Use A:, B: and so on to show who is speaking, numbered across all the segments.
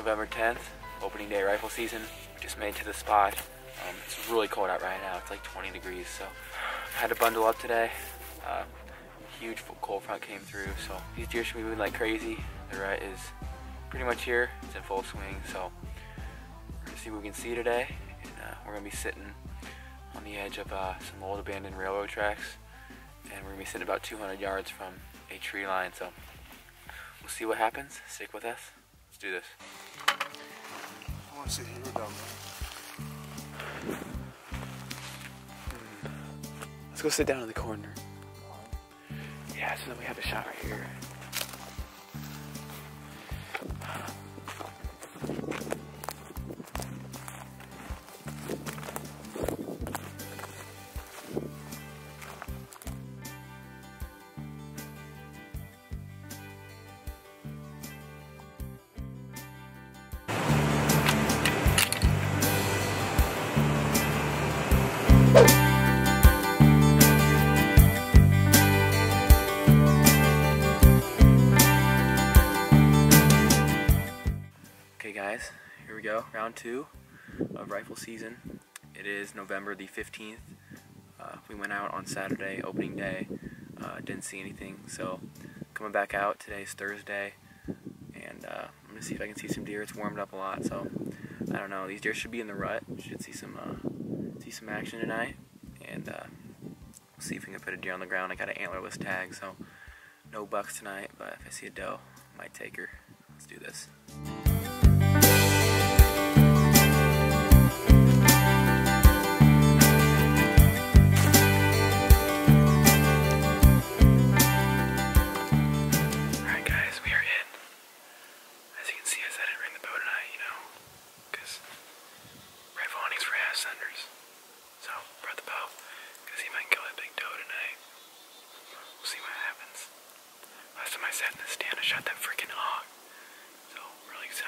A: November 10th, opening day rifle season. We just made it to the spot. It's really cold out right now. It's like 20 degrees, so I had to bundle up today. Huge cold front came through, so these deer should be moving like crazy. The rut is pretty much here. It's in full swing, so we're gonna see what we can see today. And we're gonna be sitting on the edge of some old abandoned railroad tracks, and we're gonna be sitting about 200 yards from a tree line. So we'll see what happens. Stick with us. Let's do this.
B: I want to sit here though.
A: Let's go sit down in the corner. Yeah, so then we have a shot right here. Okay guys, here we go, round 2 of rifle season. It is November the 15th. We went out on Saturday, opening day, didn't see anything, so coming back out. Today's Thursday, and I'm gonna see if I can see some deer. It's warmed up a lot, so I don't know. These deer should be in the rut. Should see some action tonight, and we'll see if we can put a deer on the ground. I got an antlerless tag, so no bucks tonight, but if I see a doe, I might take her. Let's do this. I sat in the stand, I shot that freaking hog. So, really excited.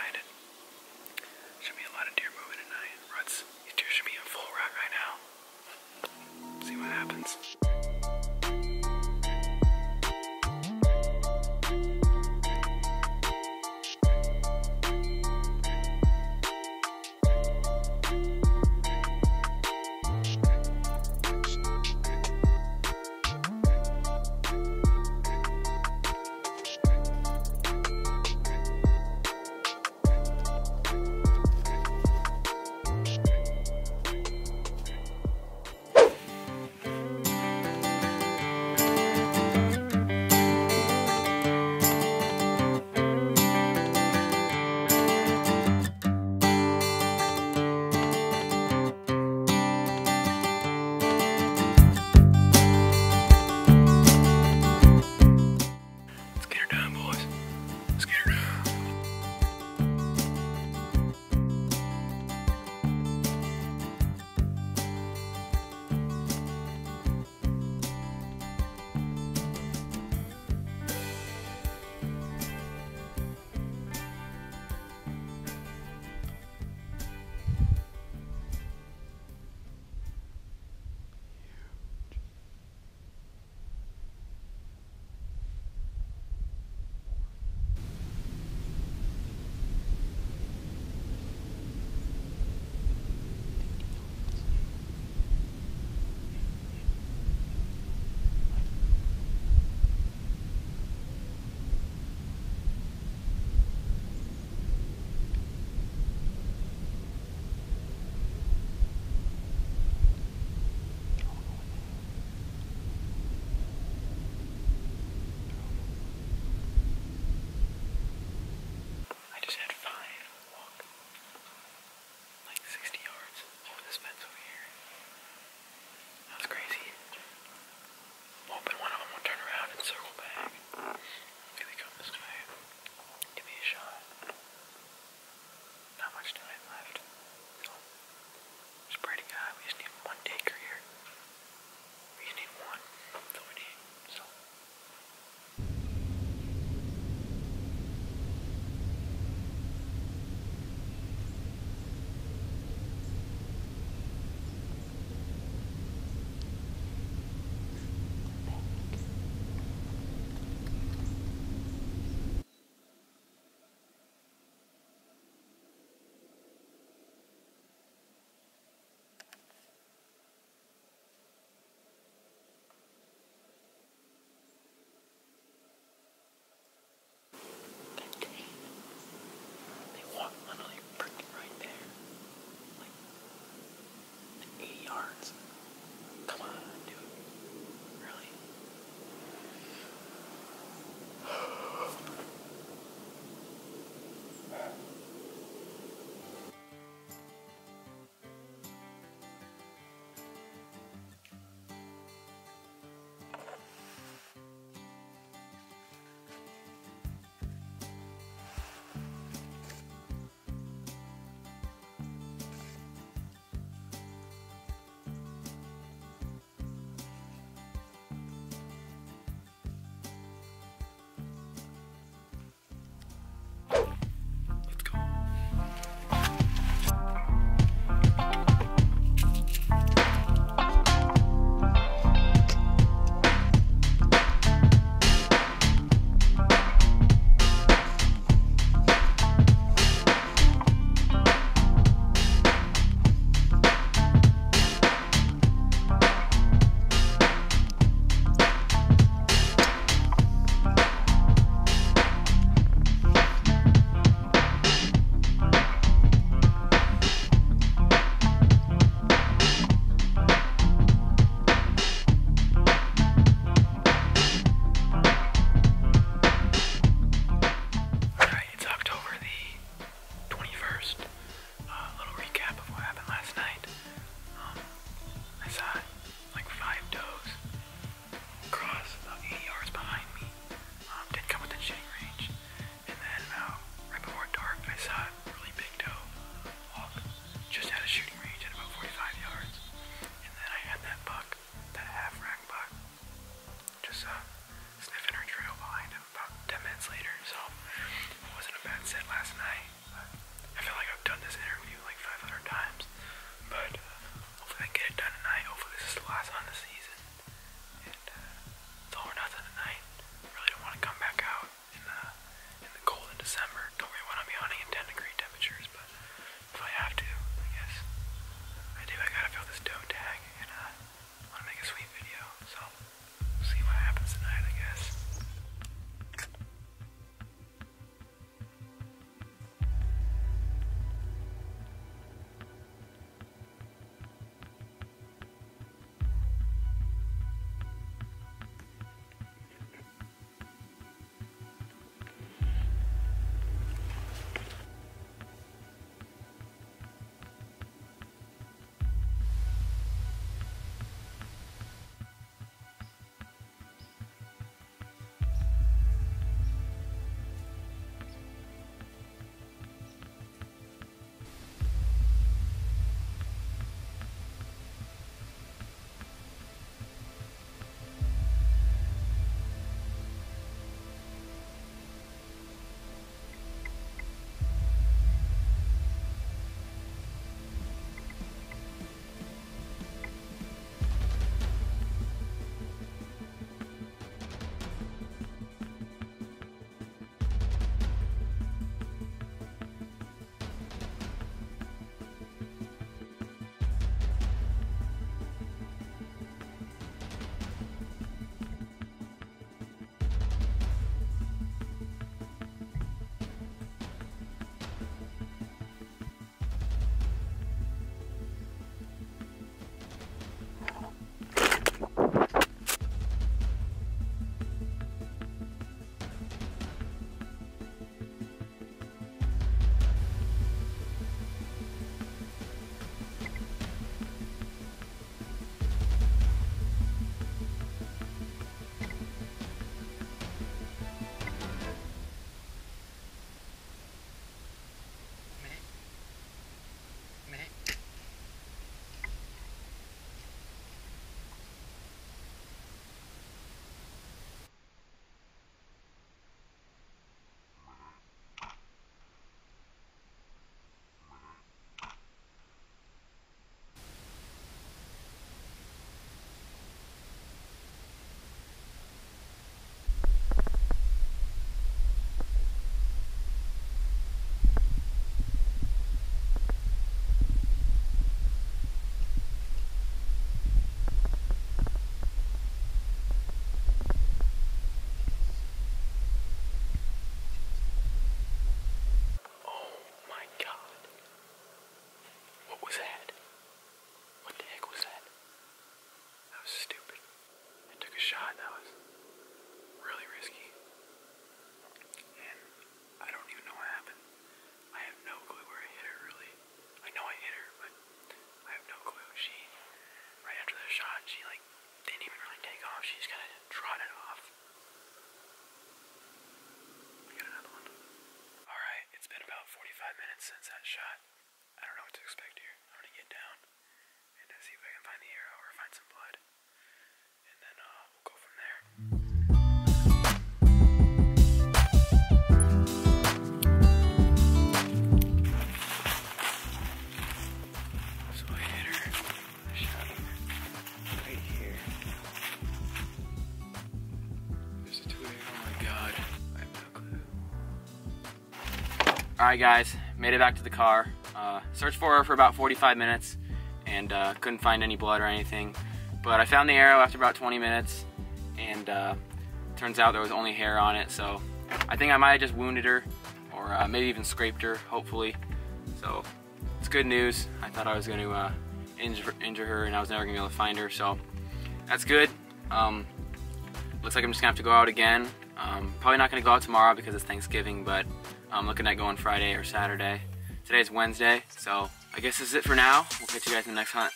A: yards. Come on, dude. Really? Alright guys, made it back to the car. Searched for her for about 45 minutes and couldn't find any blood or anything. But I found the arrow after about 20 minutes, and turns out there was only hair on it, so I think I might have just wounded her, or maybe even scraped her, hopefully. So it's good news. I thought I was going to injure her and I was never going to be able to find her, so that's good. Looks like I'm just going to have to go out again. Probably not going to go out tomorrow because it's Thanksgiving, but I'm looking at going Friday or Saturday. Today's Wednesday, so I guess this is it for now. We'll catch you guys in the next hunt.